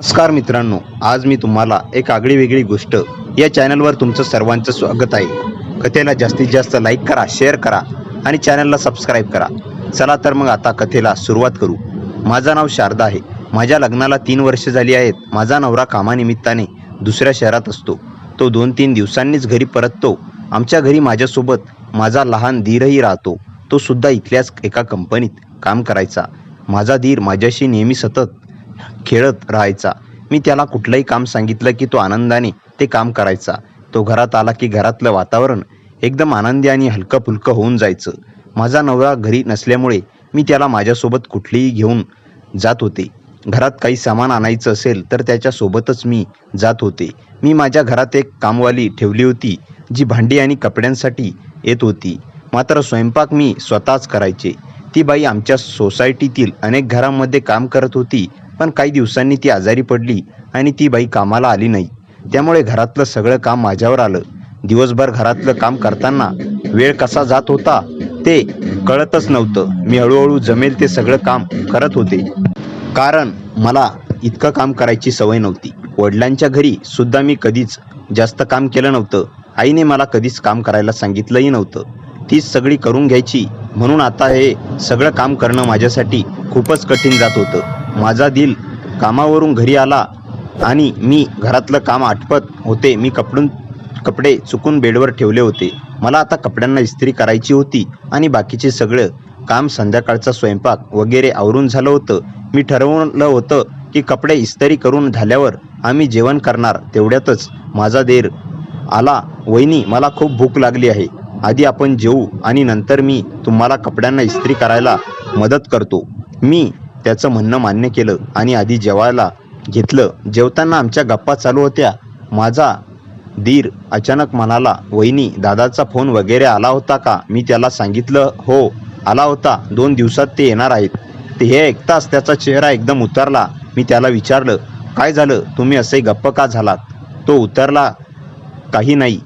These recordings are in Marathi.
नमस्कार मित्रांनो, आज मी तुम्हाला एक आगळी वेगळी गोष्ट या चॅनलवर तुमचं सर्वांचं स्वागत आहे. कथेला जास्तीत जास्त लाईक करा, शेअर करा आणि चॅनलला सबस्क्राईब करा. चला तर मग आता कथेला सुरुवात करू. माझं नाव शारदा आहे. माझ्या लग्नाला 3 वर्ष झाली आहेत. माझा नवरा कामानिमित्ताने दुसऱ्या शहरात असतो. तो 2-3 दिवसांनीच घरी परततो. आमच्या घरी माझ्यासोबत माझा लहान दीरही राहतो. तो सुद्धा इथल्याच एका कंपनीत काम करायचा. माझा दीर माझ्याशी नेहमी सतत खेळत राहायचा. मी त्याला कुठलंही काम सांगितलं की तो आनंदाने ते काम करायचा. तो घरात आला की घरातलं वातावरण एकदम आनंदी आणि हलकं फुलकं होऊन जायचं. माझा नवरा घरी नसल्यामुळे मी त्याला माझ्यासोबत कुठलीही घेऊन जात होते. घरात काही सामान आणायचं असेल तर त्याच्यासोबतच मी जात होते. मी माझ्या घरात एक कामवाली ठेवली होती जी भांडी आणि कपड्यांसाठी येत होती. मात्र स्वयंपाक मी स्वतःच करायचे. ती बाई आमच्या सोसायटीतील अनेक घरांमध्ये काम करत होती, पण काही दिवसांनी ती आजारी पडली आणि ती बाई कामाला आली नाही. त्यामुळे घरातलं सगळं काम माझ्यावर आलं. दिवसभर घरातलं काम करताना वेळ कसा जात होता ते कळतच नव्हतं. मी हळूहळू जमेल ते सगळं काम करत होते, कारण मला इतकं काम करायची सवय नव्हती. वडिलांच्या घरी सुद्धा मी कधीच जास्त काम केलं नव्हतं. आईने मला कधीच काम करायला सांगितलंही नव्हतं. तीच सगळी करून घ्यायची, म्हणून आता हे सगळं काम करणं माझ्यासाठी खूपच कठीण जात होतं. माझा दिल कामावरून घरी आला आणि मी घरातलं काम आटपत होते. मी कपडे चुकून बेडवर ठेवले होते. मला आता कपड्यांना इस्त्री करायची होती आणि बाकीचे सगळं काम, संध्याकाळचा स्वयंपाक वगैरे आवरून झालं होतं. मी ठरवलं होतं की कपडे इस्त्री करून झाल्यावर आम्ही जेवण करणार. तेवढ्यातच माझा देर आला. वहिनी, मला खूप भूक लागली आहे. आधी आपण जेवू आणि नंतर मी तुम्हाला कपड्यांना इस्त्री करायला मदत करतो. मी त्याचं म्हणणं मान्य केलं आणि आधी जेवायला घेतलं. जेवताना आमच्या गप्पा चालू होत्या. माझा दीर अचानक म्हणाला, वहिनी, दादाचा फोन वगैरे आला होता का? मी त्याला सांगितलं, हो आला होता. 2 दिवसात ते येणार आहेत. ते हे ऐकताच त्याचा चेहरा एकदम उतरला. मी त्याला विचारलं, काय झालं? तुम्ही असे गप्प का झालात? तो उतरला, काही नाही,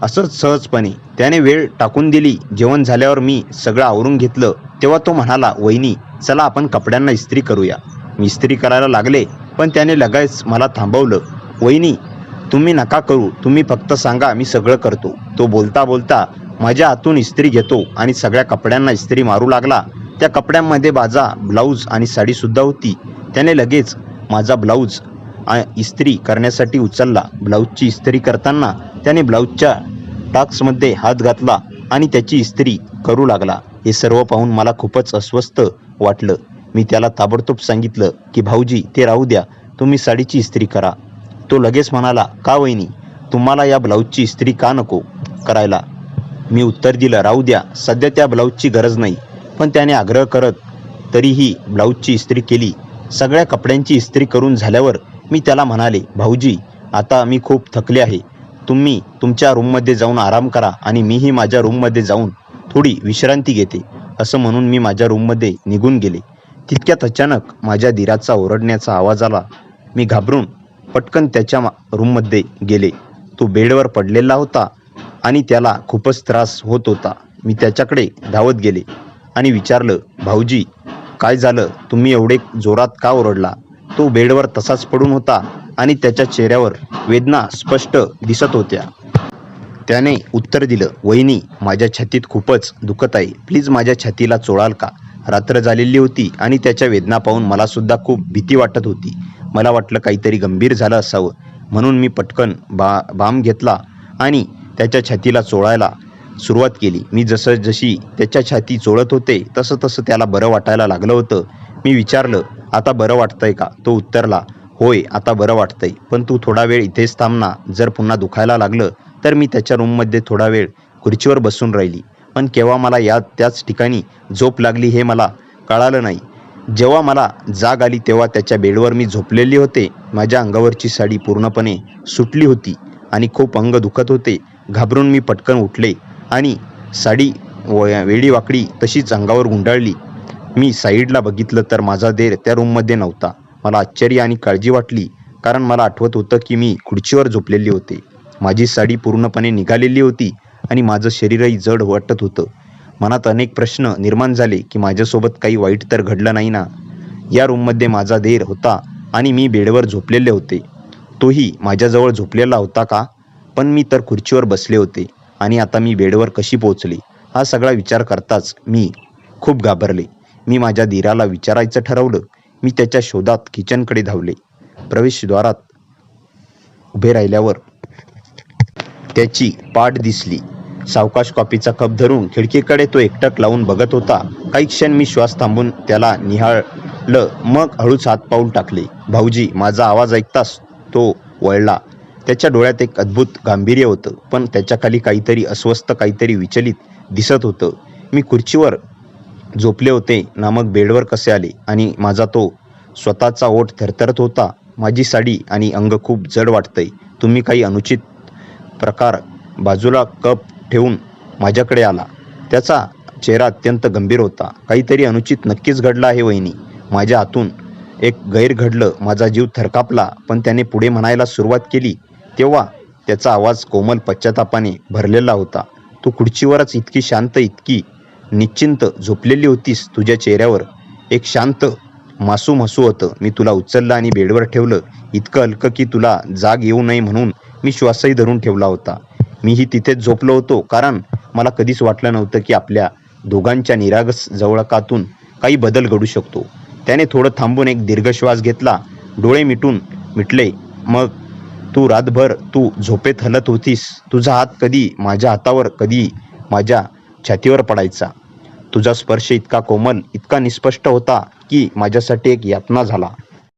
असंच सहजपणे. त्याने वेळ टाकून दिली. जेवण झाल्यावर मी सगळं आवरून घेतलं तेव्हा तो म्हणाला, वहिनी, चला आपण कपड्यांना इस्त्री करूया. मी इस्त्री करायला लागले, पण त्याने लगेच मला थांबवलं. वहिनी, तुम्ही नका करू, तुम्ही फक्त सांगा, मी सगळं करतो. तो बोलता बोलता माझ्या हातून इस्त्री घेतो आणि सगळ्या कपड्यांना इस्त्री मारू लागला. त्या कपड्यांमध्ये माझा ब्लाऊज आणि साडीसुद्धा होती. त्याने लगेच माझा ब्लाऊज इस्त्री करण्यासाठी उचलला. ब्लाऊजची इस्त्री करताना त्याने ब्लाऊजच्या टाक्समध्ये हात घातला आणि त्याची इस्त्री करू लागला. हे सर्व पाहून मला खूपच अस्वस्थ वाटलं. मी त्याला ताबडतोब सांगितलं की भाऊजी, ते राहू द्या, तुम्ही साडीची इस्त्री करा. तो लगेच म्हणाला, का वहिनी, तुम्हाला या ब्लाऊजची इस्त्री का नको करायला? मी उत्तर दिलं, राहू द्या, सध्या त्या ब्लाऊजची गरज नाही. पण त्याने आग्रह करत तरीही ब्लाऊजची इस्त्री केली. सगळ्या कपड्यांची इस्त्री करून झाल्यावर मी त्याला म्हणाले, भाऊजी, आता मी खूप थकले आहे. तुम्ही तुमच्या रूममध्ये जाऊन आराम करा आणि मीही माझ्या रूममध्ये जाऊन थोडी विश्रांती घेते. असं म्हणून मी माझ्या रूममध्ये निघून गेले. तितक्यात अचानक माझ्या दिराचा ओरडण्याचा आवाज आला. मी घाबरून पटकन त्याच्या रूममध्ये गेले. तो बेडवर पडलेला होता आणि त्याला खूपच त्रास होत होता. मी त्याच्याकडे धावत गेले आणि विचारलं, भाऊजी, काय झालं? तुम्ही एवढे जोरात का ओरडला? तो बेडवर तसाच पडून होता आणि त्याच्या चेहऱ्यावर वेदना स्पष्ट दिसत होत्या. त्याने उत्तर दिलं, वहिनी, माझ्या छातीत खूपच दुखत आहे. प्लीज माझ्या छातीला चोळाल का? रात्र झालेली होती आणि त्याच्या वेदना पाहून मला सुद्धा खूप भीती वाटत होती. मला वाटलं काहीतरी गंभीर झालं असावं, म्हणून मी पटकन बाम घेतला आणि त्याच्या छातीला चोळायला सुरुवात केली. मी जशी त्याच्या छाती चोळत होते तसं त्याला बरं वाटायला लागलं होतं. मी विचारलं, आता बरं वाटतंय का? तो उत्तरला, होय, आता बरं वाटतंय, पण तू थोडा वेळ इथेच थांब ना. जर पुन्हा दुखायला लागलं तर मी त्याच्या रूममध्ये थोडा वेळ खुर्चीवर बसून राहिली. पण केव्हा मला त्याच ठिकाणी झोप लागली हे मला कळालं नाही. जेव्हा मला जाग आली तेव्हा त्याच्या बेडवर मी झोपलेली होते. माझ्या अंगावरची साडी पूर्णपणे सुटली होती आणि खूप अंग दुखत होते. घाबरून मी पटकन उठले आणि साडी वेडीवाकडी तशीच अंगावर गुंडाळली. मी साईडला बघितलं तर माझा देर त्या रूममध्ये नव्हता. मला आश्चर्य आणि काळजी वाटली, कारण मला आठवत होतं की मी खुर्चीवर झोपलेली होते. माझी साडी पूर्णपणे निघालेली होती आणि माझं शरीरही जड वाटत होतं. मनात अनेक प्रश्न निर्माण झाले की माझ्यासोबत काही वाईट तर घडलं नाही ना? या रूममध्ये माझा देर होता आणि मी बेडवर झोपलेले होते. तोही माझ्याजवळ झोपलेला होता का? पण मी तर खुर्चीवर बसले होते आणि आता मी बेडवर कशी पोहोचली? हा सगळा विचार करताच मी खूप घाबरले. मी माझ्या धीराला विचारायचं ठरवलं. मी त्याच्या शोधात किचनकडे धावले. प्रवेशद्वारात उभे राहिल्यावर त्याची पाठ दिसली. सावकाश कॉफीचा कप धरून खिडकीकडे तो एकटक लावून बघत होता. काही क्षण मी श्वास थांबून त्याला निहाळलं, मग हळूच हात पाऊल टाकले. भाऊजी, माझा आवाज ऐकताच तो वळला. त्याच्या डोळ्यात एक अद्भुत गांभीर्य होतं, पण त्याच्याखाली काहीतरी अस्वस्थ, काहीतरी विचलित दिसत होतं. मी खुर्चीवर झोपले होते ना, मग बेडवर कसे आले? आणि माझा तो स्वतःचा ओठ थरथरत होता. माझी साडी आणि अंग खूप जड वाटतंय. तुम्ही काही अनुचित प्रकार बाजूला कप ठेवून माझ्याकडे आला. त्याचा चेहरा अत्यंत गंभीर होता. काहीतरी अनुचित नक्कीच घडलं आहे वहिनी. माझ्या हातून एक गैर घडलं. माझा जीव थरकापला, पण त्याने पुढे म्हणायला सुरुवात केली तेव्हा त्याचा आवाज कोमल पश्चातापाने भरलेला होता. तू खुर्चीवरच इतकी शांत, इतकी निश्चिंत झोपलेली होतीस. तुझ्या चेहऱ्यावर एक शांत मासूम हसू होतं. मी तुला उचललं आणि बेडवर ठेवलं, इतकं हलकं की तुला जाग येऊ नये म्हणून मी श्वासही धरून ठेवला होता. मीही तिथेच झोपलो होतो, कारण मला कधीच वाटलं नव्हतं की आपल्या दोघांच्या निरागस जवळकातून काही बदल घडू शकतो. त्याने थोडं थांबून एक दीर्घ श्वास घेतला, डोळे मिटले. मग तू रातभर तू झोपेत हलत होतीस. तुझा हात कधी माझ्या हातावर, कधी माझ्या छातीवर पडायचा. तुझा स्पर्श इतका कोमल, इतका निस्पष्ट होता की माझ्यासाठी एक यातना झाला.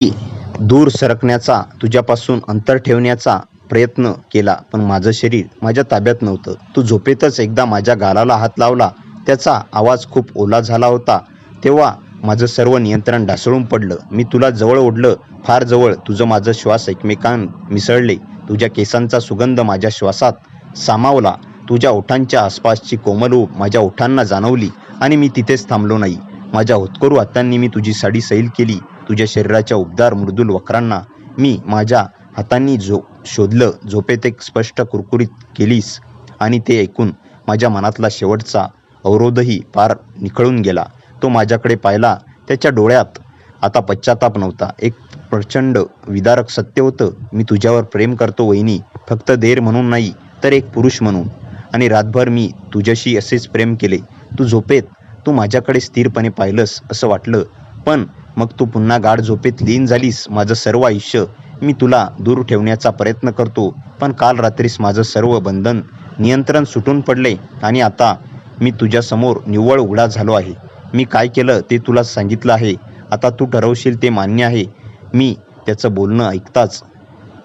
की दूर सरकण्याचा, तुझ्यापासून अंतर ठेवण्याचा प्रयत्न केला, पण माझं शरीर माझ्या ताब्यात नव्हतं. तू झोपेतच एकदा माझ्या गालाला हात लावला. त्याचा आवाज खूप ओला झाला होता. तेव्हा माझं सर्व नियंत्रण ढासळून पडलं. मी तुला जवळ ओढलं, फार जवळ. तुझं माझं श्वास एकमेकांत मिसळले. तुझ्या केसांचा सुगंध माझ्या श्वासात सामावला. तुझ्या ओठांच्या आसपासची कोमल ऊब माझ्या ओठांना जाणवली आणि मी तिथेच थांबलो नाही. माझ्या होतकरू हातांनी मी तुझी साडी सैल केली. तुझ्या शरीराच्या उबदार मृदुल वक्रांना मी माझ्या हातांनी शोधलं. झोपेत एक स्पष्ट कुरकुरीत केलीस आणि ते ऐकून माझ्या मनातला शेवटचा अवरोधही पार निखळून गेला. तो माझ्याकडे पाहिला. त्याच्या डोळ्यात आता पश्चाताप नव्हता, एक प्रचंड विदारक सत्य होतं. मी तुझ्यावर प्रेम करतो वहिनी, फक्त देर म्हणून नाही, तर एक पुरुष म्हणून. आणि रातभर मी तुझ्याशी असेच प्रेम केले. तू झोपेत तू माझ्याकडे स्थिरपणे पाहिलंस असं वाटलं, पण मग तू पुन्हा गाढ झोपेत लीन झालीस. माझं सर्व आयुष्य मी तुला दूर ठेवण्याचा प्रयत्न करतो, पण काल रात्रीस माझं सर्व बंधन, नियंत्रण सुटून पडले आणि आता मी तुझ्यासमोर निव्वळ उघडा झालो आहे. मी काय केलं ते तुला सांगितलं आहे. आता तू ठरवशील ते मान्य आहे. मी त्याचं बोलणं ऐकताच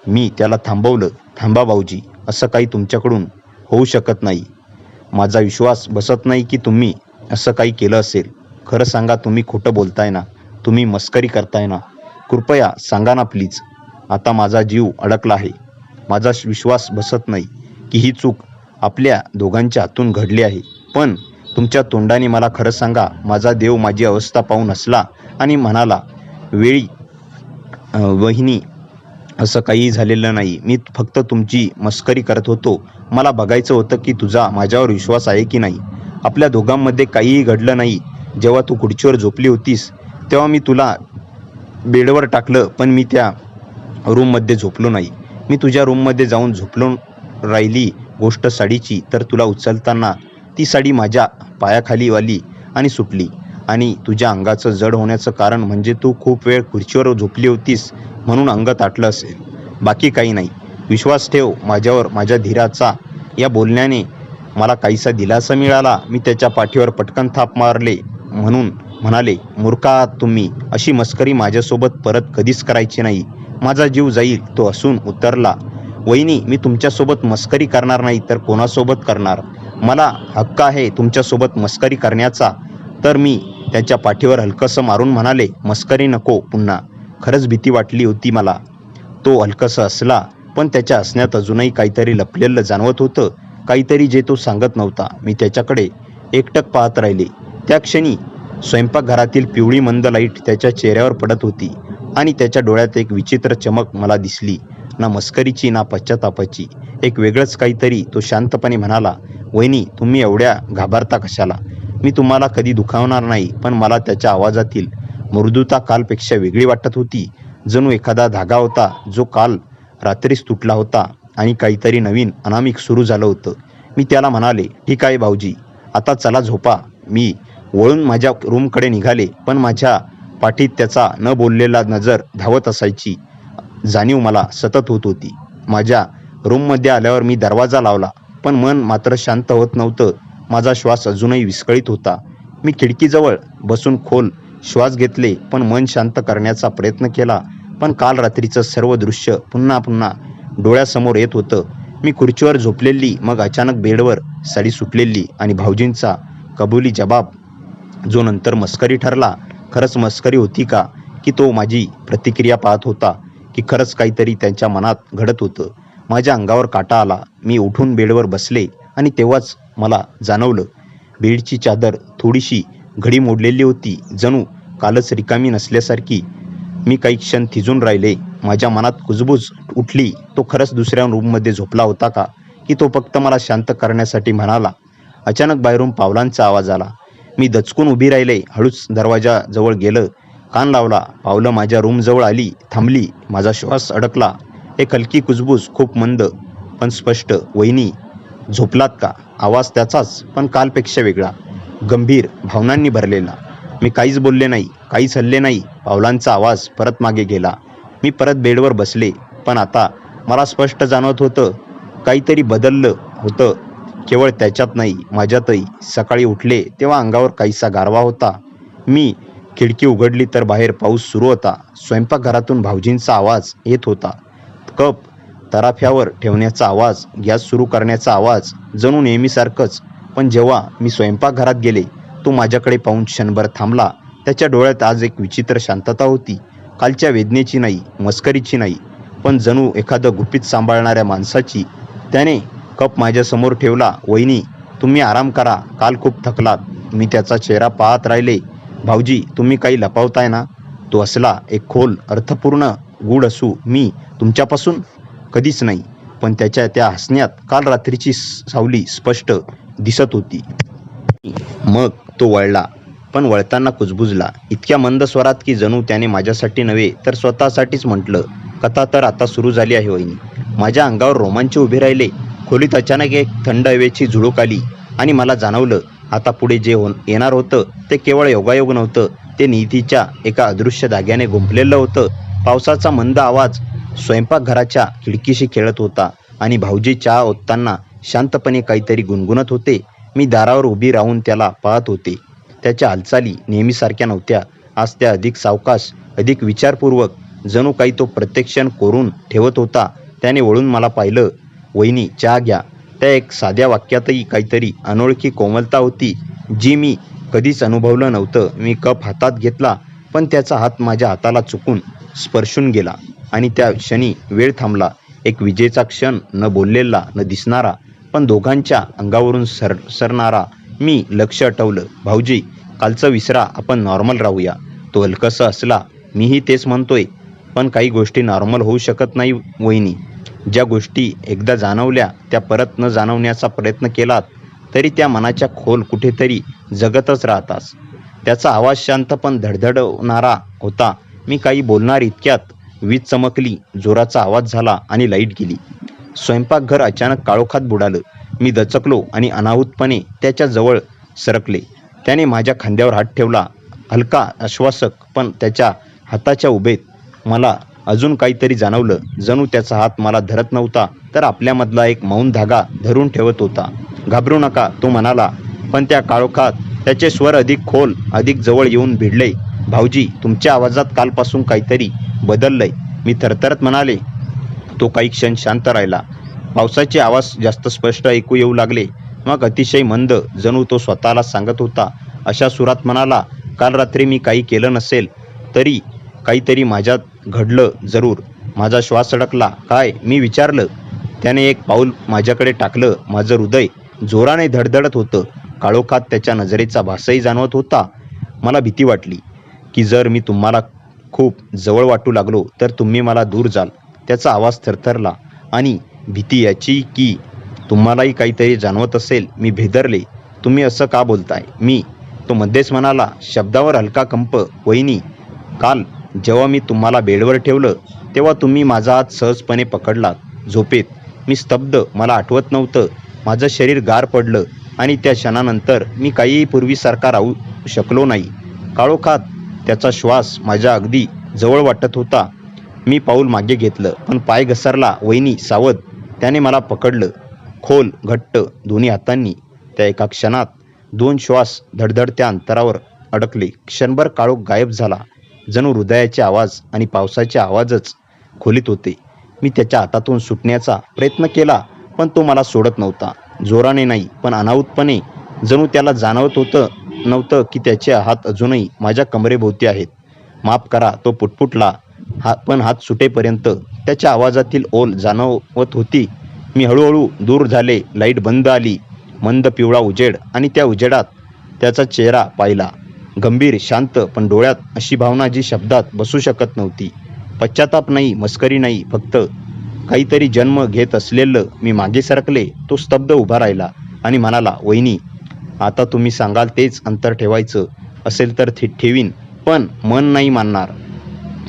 मी त्याला थांबवलं. थांबा भाऊजी, असं काही तुमच्याकडून होऊ शकत नाही. माझा विश्वास बसत नाही की तुम्ही असं काही केलं असेल. खरं सांगा, तुम्ही खोटं बोलताय ना? तुम्ही मस्करी करताय ना? कृपया सांगा ना प्लीज. आता माझा जीव अडकला आहे. माझा विश्वास बसत नाही की ही चूक आपल्या दोघांच्या हातून घडली आहे. पण तुमच्या तोंडाने मला खरं सांगा. माझा देव माझी अवस्था पाहून हसला आणि म्हणाला, वेळी वहिनी, असं काहीही झालेलं नाही. मी फक्त तुमची मस्करी करत होतो. मला बघायचं होतं की तुझा माझ्यावर विश्वास आहे की नाही. आपल्या दोघांमध्ये काहीही घडलं नाही. जेव्हा तू खुर्चीवर झोपली होतीस तेव्हा मी तुला बेडवर टाकलं, पण मी त्या रूममध्ये झोपलो नाही. मी तुझ्या रूममध्ये जाऊन झोपलो. राहिली गोष्ट साडीची, तर तुला उचलताना ती साडी माझ्या पायाखाली आली आणि सुटली. आणि तुझ्या अंगाचं जड होण्याचं कारण म्हणजे तू खूप वेळ खुर्चीवर झोपली होतीस म्हणून अंग ताटलं असेल, बाकी काही नाही. विश्वास ठेव माझ्यावर. माझ्या धीराचा या बोलण्याने मला काहीसा दिलासा मिळाला. मी त्याच्या पाठीवर पटकन थाप मारले. म्हणून म्हणाले, मूर्ख आहात तुम्ही. अशी मस्करी माझ्यासोबत परत कधीच करायची नाही. माझा जीव जाईल. तो हसून उत्तरला, वहिनी, मी तुमच्यासोबत मस्करी करणार नाही तर कोणासोबत करणार? मला हक्क आहे तुमच्यासोबत मस्करी करण्याचा. तर मी त्याच्या पाठीवर हलकंसं मारून म्हणाले, मस्करी नको पुन्हा. खरंच भीती वाटली होती मला. तो हलकंसं हसला, पण त्याच्या हसण्यात अजूनही काहीतरी लपलेलं जाणवत होतं, काहीतरी जे तो सांगत नव्हता. मी त्याच्याकडे एकटक पाहत राहिले. त्या क्षणी स्वयंपाकघरातील पिवळी मंद लाईट त्याच्या चेहऱ्यावर पडत होती आणि त्याच्या डोळ्यात एक विचित्र चमक मला दिसली, ना मस्करीची ना पश्चातापाची, एक वेगळंच काहीतरी. तो शांतपणे म्हणाला, वहिनी, तुम्ही एवढ्या घाबरता कशाला? मी तुम्हाला कधी दुखावणार नाही. पण मला त्याच्या आवाजातील मृदुता कालपेक्षा वेगळी वाटत होती. जणू एखादा धागा होता जो काल रात्रीच तुटला होता आणि काहीतरी नवीन अनामिक सुरू झालं होतं. मी त्याला म्हणाले, ठीक आहे भाऊजी, आता चला झोपा. मी वळून माझ्या रूमकडे निघाले, पण माझ्या पाठीत त्याचा न बोललेला नजर धावत असायची जाणीव मला सतत होत होती. माझ्या रूममध्ये आल्यावर मी दरवाजा लावला, पण मन मात्र शांत होत नव्हतं. माझा श्वास अजूनही विस्कळीत होता. मी खिडकीजवळ बसून खोल श्वास घेतले, पण मन शांत करण्याचा प्रयत्न केला. पण काल रात्रीचं सर्व दृश्य पुन्हा पुन्हा डोळ्यासमोर येत होतं. मी खुर्चीवर झोपलेली, मग अचानक बेडवर साडी सुटलेली आणि भाऊजींचा कबुली जबाब, जो नंतर मस्करी ठरला. खरंच मस्करी होती का, की तो माझी प्रतिक्रिया पाहत होता, की खरंच काहीतरी त्यांच्या मनात घडत होतं? माझ्या अंगावर काटा आला. मी उठून बेडवर बसले आणि तेव्हाच मला जाणवलं, बेडची चादर थोडीशी घडी मोडलेली होती, जणू कालच रिकामी नसल्यासारखी. मी काही क्षण थिजून राहिले. माझ्या मनात कुजबूज उठली, तो खरंच दुसऱ्या रूममध्ये झोपला होता का, की तो फक्त मला शांत करण्यासाठी म्हणाला? अचानक बाहेरून पावलांचा आवाज आला. मी दचकून उभी राहिले. हळूच दरवाजाजवळ गेलं, कान लावला. पावलं माझ्या रूमजवळ आली, थांबली. माझा श्वास अडकला. एक हलकी कुजबूज, खूप मंद पण स्पष्ट. वहिनी, झोपलात का? आवाज त्याचाच, पण कालपेक्षा वेगळा, गंभीर, भावनांनी भरलेला. मी काहीच बोलले नाही, काहीच हलले नाही. पावलांचा आवाज परत मागे गेला. मी परत बेडवर बसले, पण आता मला स्पष्ट जाणवत होतं, काहीतरी बदललं होतं. केवळ त्याच्यात नाही, माझ्यातही. सकाळी उठले तेव्हा अंगावर काहीसा गारवा होता. मी खिडकी उघडली तर बाहेर पाऊस सुरू होता. स्वयंपाकघरातून भाऊजींचा आवाज येत होता. कप तराफ्यावर ठेवण्याचा आवाज, गॅस सुरू करण्याचा आवाज, जणू नेहमीसारखंच. पण जेव्हा मी स्वयंपाकघरात गेले, तो माझ्याकडे पाहून क्षणभर थांबला. त्याच्या डोळ्यात आज एक विचित्र शांतता होती. कालच्या वेदनेची नाही, मस्करीची नाही, पण जणू एखादं गुपित सांभाळणाऱ्या माणसाची. त्याने कप माझ्यासमोर ठेवला. वहिनी, तुम्ही आराम करा, काल खूप थकलात. मी त्याचा चेहरा पाहत राहिले. भाऊजी, तुम्ही काही लपवताय ना? तो हसला, एक खोल, अर्थपूर्ण, गूढ हसू. मी तुमच्यापासून? कधीच नाही. पण त्याच्या त्या हसण्यात काल रात्रीची सावली स्पष्ट दिसत होती. मग तो वळला, पण वळताना कुजबुजला, इतक्या मंद स्वरात की जणू त्याने माझ्यासाठी नव्हे तर स्वतःसाठीच म्हटलं, कथा तर आता सुरू झाली आहे वहिनी. माझ्या अंगावर रोमांच उभे राहिले. खोलीत अचानक एक थंड हवेची झुळूक आली आणि मला जाणवलं, आता पुढे जे येणार होतं ते केवळ योगायोग नव्हतं, ते नियतीच्या एका अदृश्य धाग्याने गुंफलेलं होतं. पावसाचा मंद आवाज स्वयंपाकघराच्या खिडकीशी खेळत होता आणि भाऊजी चहा ओतताना शांतपणे काहीतरी गुणगुणत होते. मी दारावर उभी राहून त्याला पाहत होते. त्याच्या हालचाली नेहमीसारख्या नव्हत्या. आज त्या अधिक सावकाश, अधिक विचारपूर्वक, जणू काही तो प्रत्यक्षण कोरून ठेवत होता. त्याने वळून मला पाहिलं. वहिनी, चहा घ्या. त्या एक साध्या वाक्यातही काहीतरी अनोळखी कोमलता होती, जी मी कधीच अनुभवलं नव्हतं. मी कप हातात घेतला, पण त्याचा हात माझ्या हाताला चुकून स्पर्शून गेला आणि त्या क्षणी वेळ थांबला. एक विजेचा क्षण, न बोललेला, न दिसणारा, पण दोघांच्या अंगावरून सरणारा. मी लक्ष हटवलं. भाऊजी, कालचं विसरा, आपण नॉर्मल राहूया. तो हलकसा हसला. मीही तेच म्हणतोय, पण काही गोष्टी नॉर्मल होऊ शकत नाही वहिनी. ज्या गोष्टी एकदा जाणवल्या त्या परत न जाणवण्याचा प्रयत्न केलात तरी त्या मनाच्या खोल कुठेतरी जगतच राहतात. त्याचा आवाज शांत पण धडधडवणारा होता. मी काही बोलणार इतक्यात वीज चमकली, जोराचा आवाज झाला आणि लाईट गेली. स्वयंपाकघर अचानक काळोखात बुडालं. मी दचकलो आणि अनाहूतपणे त्याच्या जवळ सरकले. त्याने माझ्या खांद्यावर हात ठेवला, हलका, आश्वासक, पण त्याच्या हाताच्या उभेत मला अजून काहीतरी जाणवलं. जणू त्याचा हात मला धरत नव्हता, तर आपल्यामधला एक मौन धागा धरून ठेवत होता. घाबरू नका, तो म्हणाला, पण त्या काळोखात त्याचे स्वर अधिक खोल, अधिक जवळ येऊन भिडले. भाऊजी, तुमच्या आवाजात कालपासून काहीतरी बदललंय. मी थरथरत म्हणाले. तो काही क्षण शांत राहिला. पावसाचे आवाज जास्त स्पष्ट ऐकू येऊ लागले. मग अतिशय मंद, जणू तो स्वतःला सांगत होता. अशा सुरात म्हणाला, काल रात्री मी काही केलं नसेल तरी काहीतरी माझ्यात घडलं जरूर. माझा श्वास अडकला. काय? मी विचारलं. त्याने एक पाऊल माझ्याकडे टाकलं. माझं हृदय जोराने धडधडत होतं. काळोखात त्याच्या नजरेचा भासही जाणवत होता. मला भीती वाटली की जर मी तुम्हाला खूप जवळ वाटू लागलो तर तुम्ही मला दूर जाल. त्याचा आवाज थरथरला. आणि भीती याची की तुम्हालाही काहीतरी जाणवत असेल. मी भेदरले. तुम्ही असं का बोलताय? मी. तो मध्येच म्हणाला, शब्दावर हलका कंप. वहिनी, काल जेव्हा मी तुम्हाला बेडवर ठेवलं तेव्हा तुम्ही माझा हात सहजपणे पकडलात झोपेत. मी स्तब्ध, मला आठवत नव्हतं. माझं शरीर गार पडलं आणि त्या क्षणानंतर मी काहीही पूर्वीसारखा राहू शकलो नाही. काळोखात त्याचा श्वास माझ्या अगदी जवळ वाटत होता. मी पाऊल मागे घेतलं पण पाय घसरला. वहिनी सावध, त्याने मला पकडलं खोल, घट्ट दोन्ही हातांनी. त्या एका क्षणात 2 श्वास धडधडत्या अंतरावर अडकले. क्षणभर काळोख गायब झाला. जणू हृदयाचे आवाज आणि पावसाचे आवाजच खोलीत होते. मी त्याच्या हातातून सुटण्याचा प्रयत्न केला पण तो मला सोडत नव्हता. जोराने नाही पण अनाहूतपणे. जणू त्याला जाणवत नव्हतं की त्याचे हात अजूनही माझ्या कमरेभोवती आहेत. माफ करा, तो पुटपुटला. पण हात सुटेपर्यंत त्याच्या आवाजातील ओल जाणवत होती. मी हळूहळू दूर झाले. लाईट बंद आली. मंद पिवळा उजेड आणि त्या उजेडात त्याचा चेहरा पाहिला. गंभीर, शांत, पण डोळ्यात अशी भावना जी शब्दात बसू शकत नव्हती. पश्चाताप नाही, मस्करी नाही, फक्त काहीतरी जन्म घेत असलेलं. मी मागे सरकले. तो स्तब्ध उभा राहिला आणि म्हणाला, वहिनी, आता तुम्ही सांगाल तेच. अंतर ठेवायचं असेल तर ठेवीन, पण मन नाही मानणार.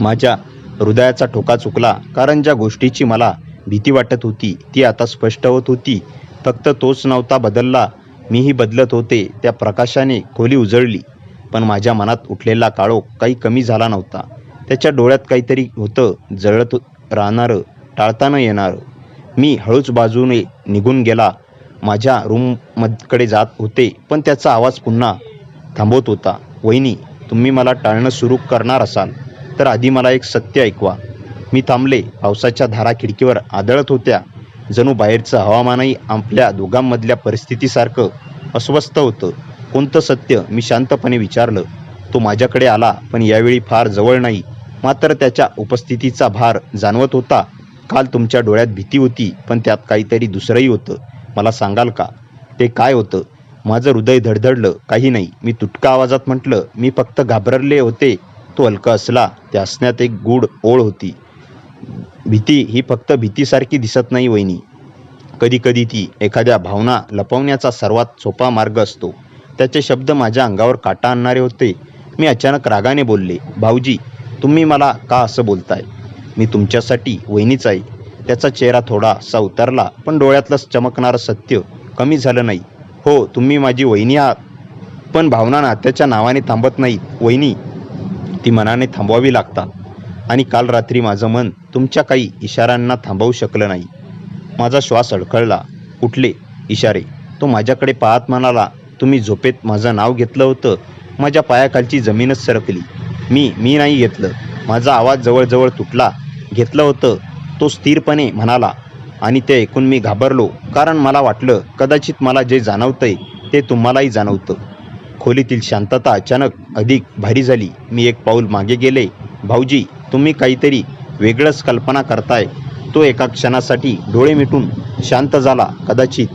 माझ्या हृदयाचा ठोका चुकला, कारण ज्या गोष्टीची मला भीती वाटत होती ती आता स्पष्ट होत होती. फक्त तोच नव्हता बदलला, मीही बदलत होते. त्या प्रकाशाने खोली उजळली, पण माझ्या मनात उठलेला काळोख काही कमी झाला नव्हता. त्याच्या डोळ्यात काहीतरी होतं, जळत राहणारं, टाळता न येणारं. मी हळूच बाजूने निघून गेला. माझ्या रूमकडे जात होते, पण त्याचा आवाज पुन्हा थांबवत होता. वहिनी, तुम्ही मला टाळणं सुरू करणार असाल तर आधी मला एक सत्य ऐकवा. मी थांबले. पावसाच्या धारा खिडकीवर आदळत होत्या. जणू बाहेरचं हवामानही आपल्या दोघांमधल्या परिस्थितीसारखं अस्वस्थ होतं. कोणतं सत्य? मी शांतपणे विचारलं. तो माझ्याकडे आला, पण यावेळी फार जवळ नाही. मात्र त्याच्या उपस्थितीचा भार जाणवत होता. काल तुमच्या डोळ्यात भीती होती, पण त्यात काहीतरी दुसरंही होतं. मला सांगाल का? ते काय होतं? माझं हृदय धडधडलं. काही नाही, मी तुटका आवाजात म्हटलं. मी फक्त घाबरले होते. तो हलका हसला. त्या हसण्यात एक गूढ ओळ होती. भीती ही फक्त भीतीसारखी दिसत नाही वहिनी. कधी कधी ती एखाद्या भावना लपवण्याचा सर्वात सोपा मार्ग असतो. त्याचे शब्द माझ्या अंगावर काटा आणणारे होते. मी अचानक रागाने बोलले, भाऊजी, तुम्ही मला का असं बोलताय? मी तुमच्यासाठी वहिनीच आहे. त्याचा चेहरा थोडासा उतरला, पण डोळ्यातलं चमकणारं सत्य कमी झालं नाही. हो, तुम्ही माझी वहिनी आहात, पण भावना नात्याच्या नावाने थांबत नाहीत वहिनी. ती मनाने थांबवावी लागतात. आणि काल रात्री माझं मन तुमच्या काही इशाऱ्यांना थांबवू शकलं नाही. माझा श्वास अडखळला. कुठले इशारे? तो माझ्याकडे पाहत म्हणाला, तुम्ही झोपेत माझं नाव घेतलं होतं. माझ्या पायाखालची जमीनच सरकली. मी नाही घेतलं. माझा आवाज जवळजवळ तुटला. घेतलं होतं, तो स्थिरपणे म्हणाला. आणि ते ऐकून मी घाबरलो, कारण मला वाटलं कदाचित मला जे जाणवतंय ते तुम्हालाही जाणवतं. खोलीतील शांतता अचानक अधिक भारी झाली. मी एक पाऊल मागे गेले. भाऊजी, तुम्ही काहीतरी वेगळंच कल्पना करताय. तो एका क्षणासाठी डोळे मिटून शांत झाला. कदाचित,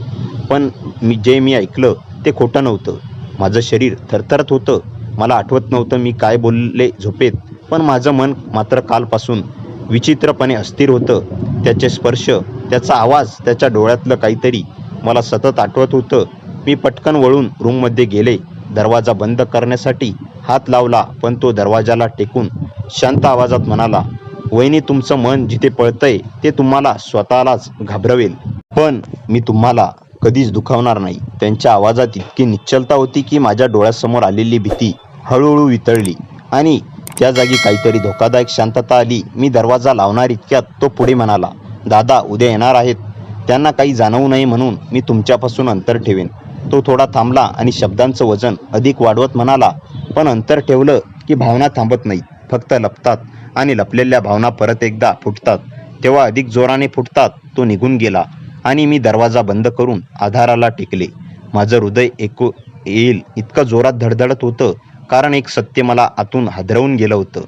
पण मी ऐकलं ते खोटं नव्हतं. माझं शरीर थरथरत होतं. मला आठवत नव्हतं मी काय बोलले झोपेत, पण माझं मन मात्र कालपासून विचित्रपणे अस्थिर होतं. त्याचे स्पर्श, त्याचा आवाज, त्याच्या डोळ्यातलं काहीतरी मला सतत आठवत होतं. मी पटकन वळून रूममध्ये गेले. दरवाजा बंद करण्यासाठी हात लावला, पण तो दरवाजाला टेकून शांत आवाजात म्हणाला, वहिनी, तुमचं मन जिथे पळतंय ते तुम्हाला स्वतःलाच घाबरवेल, पण मी तुम्हाला कधीच दुखावणार नाही. त्यांच्या आवाजात इतकी निश्चलता होती की माझ्या डोळ्यासमोर आलेली भीती हळूहळू वितळली आणि त्या जागी काहीतरी धोकादायक शांतता आली. मी दरवाजा लावणार इतक्यात तो पुढे म्हणाला, दादा उद्या येणार आहेत. त्यांना काही जाणवू नये म्हणून मी तुमच्यापासून अंतर ठेवेन. तो थोडा थांबला आणि शब्दांचं वजन अधिक वाढवत म्हणाला, पण अंतर ठेवलं की भावना थांबत नाहीत, फक्त लपतात. आणि लपलेल्या भावना परत एकदा फुटतात तेव्हा अधिक जोराने फुटतात. तो निघून गेला आणि मी दरवाजा बंद करून आधाराला टेकले. माझं हृदय ऐकू येईल इतकं जोरात धडधडत होतं, कारण एक सत्य मला आतून हादरवून गेलं होतं.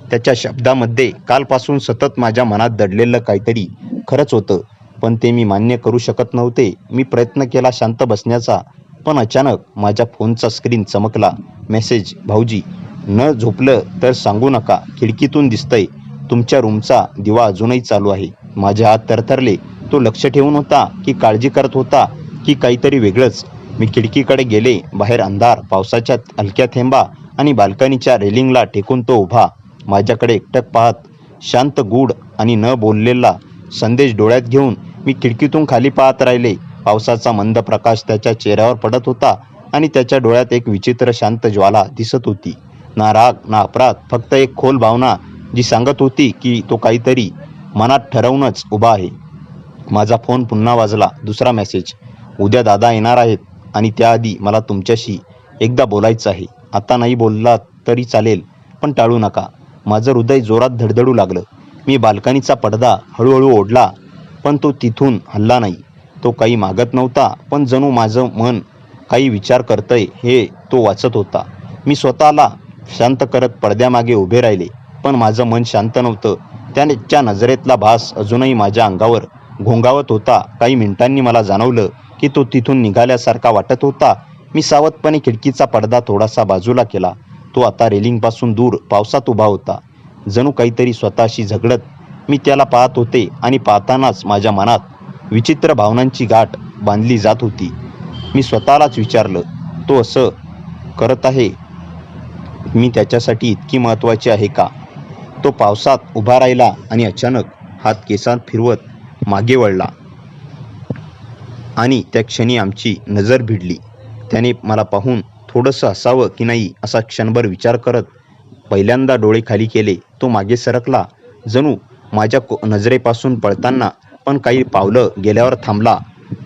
त्याच्या शब्दामध्ये कालपासून सतत माझ्या मनात दडलेलं काहीतरी खरंच होतं, पण ते मी मान्य करू शकत नव्हते. मी प्रयत्न केला शांत बसण्याचा, पण अचानक माझ्या फोनचा स्क्रीन चमकला. मेसेज, भाऊजी, न झोपलं तर सांगू नका, खिडकीतून दिसतंय. तुमच्या रूमचा दिवा अजूनही चालू आहे. माझे हात थरथरले. तो लक्ष ठेवून होता की काळजी करत होता की काहीतरी वेगळंच? मी खिडकीकडे गेले. बाहेर अंधार, पावसाच्या हलक्या थेंबा आणि बाल्कनीच्या रेलिंगला टेकून तो उभा. माझ्याकडे एकटक पाहत, शांत गूढ आणि न बोललेला संदेश डोळ्यात घेऊन मी खिडकीतून खाली पाहत राहिले. पावसाचा मंद प्रकाश त्याच्या चेहऱ्यावर पडत होता आणि त्याच्या डोळ्यात एक विचित्र शांत ज्वाला दिसत होती. ना राग ना अपराध, फक्त एक खोल भावना जी सांगत होती की तो काहीतरी मनात ठरवूनच उभा आहे. माझा फोन पुन्हा वाजला. दुसरा मेसेज. उद्या दादा येणार आहेत आणि त्याआधी मला तुमच्याशी एकदा बोलायचं आहे. आता नाही बोललात तरी चालेल, पण टाळू नका. माझं हृदय जोरात धडधडू लागलं. मी बाल्कनीचा पडदा हळूहळू ओढला, पण तो तिथून हलला नाही. तो काही मागत नव्हता, पण जणू माझं मन काही विचार करतंय हे तो वाचत होता. मी स्वतःला शांत करत पडद्यामागे उभे राहिले, पण माझं मन शांत नव्हतं. त्याच्या नजरेतला भास अजूनही माझ्या अंगावर घोंगावत होता. काही मिनिटांनी मला जाणवलं की तो तिथून निघाल्यासारखा वाटत होता. मी सावधपणे खिडकीचा पडदा थोडासा बाजूला केला. तो आता रेलिंगपासून दूर पावसात उभा होता, जणू काहीतरी स्वतःशी झगडत. मी त्याला पाहत होते आणि पाहतानाच माझ्या मनात विचित्र भावनांची गाठ बांधली जात होती. मी स्वतःलाच विचारलं, तो असं करत आहे, मी त्याच्यासाठी इतकी महत्त्वाची आहे का? तो पावसात उभा राहिला आणि अचानक हात केसांत फिरवत मागे वळला आणि त्या क्षणी आमची नजर भिडली. त्याने मला पाहून थोडंसं हसावं की नाही असा क्षणभर विचार करत पहिल्यांदा डोळे खाली केले. तो मागे सरकला, जणू माझ्या नजरेपासून पळताना, पण काही पावलं गेल्यावर थांबला.